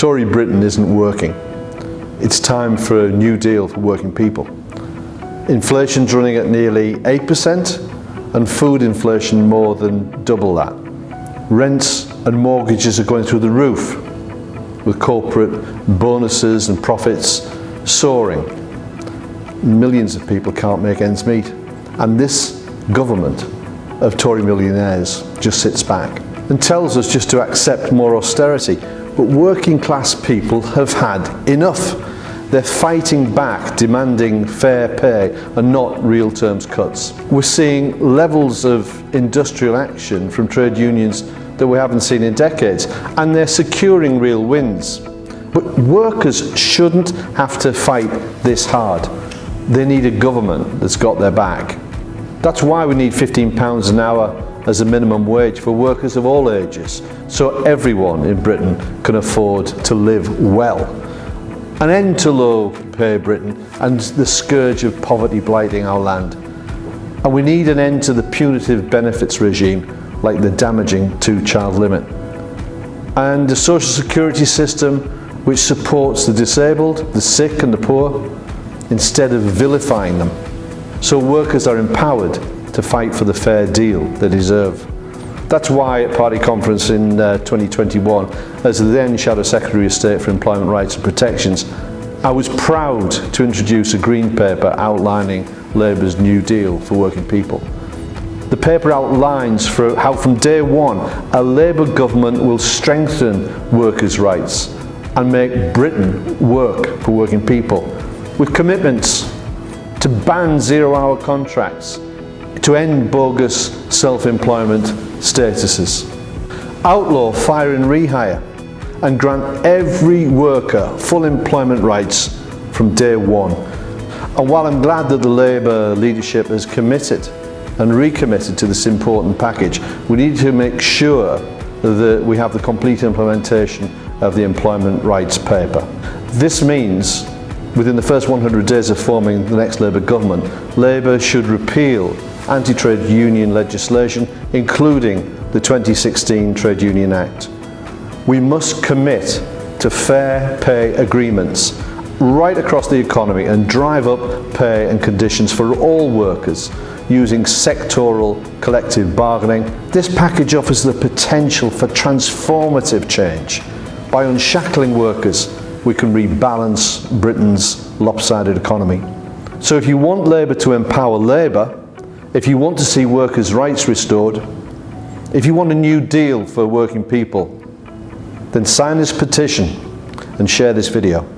Tory Britain isn't working. It's time for a new deal for working people. Inflation's running at nearly 8% and food inflation more than double that. Rents and mortgages are going through the roof, with corporate bonuses and profits soaring. Millions of people can't make ends meet, and this government of Tory millionaires just sits back and tells us just to accept more austerity. But working class people have had enough. They're fighting back, demanding fair pay and not real terms cuts. We're seeing levels of industrial action from trade unions that we haven't seen in decades, and they're securing real wins. But workers shouldn't have to fight this hard. They need a government that's got their back. That's why we need £15 an hour as a minimum wage for workers of all ages, so everyone in Britain can afford to live well. An end to low pay Britain and the scourge of poverty blighting our land. And we need an end to the punitive benefits regime, like the damaging 2-child limit. And a social security system which supports the disabled, the sick and the poor, instead of vilifying them, so workers are empowered to fight for the fair deal they deserve. That's why at Party Conference in 2021, as the then Shadow Secretary of State for Employment Rights and Protections, I was proud to introduce a Green Paper outlining Labour's New Deal for working people. The paper outlines how from day one a Labour government will strengthen workers' rights and make Britain work for working people, with commitments to ban zero-hour contracts, to end bogus self-employment statuses, outlaw fire and rehire, and grant every worker full employment rights from day one. And while I'm glad that the Labour leadership has committed and recommitted to this important package, we need to make sure that we have the complete implementation of the employment rights paper. This means within the first 100 days of forming the next Labour government, Labour should repeal anti-trade union legislation, including the 2016 Trade Union Act. We must commit to fair pay agreements right across the economy and drive up pay and conditions for all workers using sectoral collective bargaining. This package offers the potential for transformative change. By unshackling workers, we can rebalance Britain's lopsided economy. So if you want Labour to empower Labour, if you want to see workers' rights restored, if you want a new deal for working people, then sign this petition and share this video.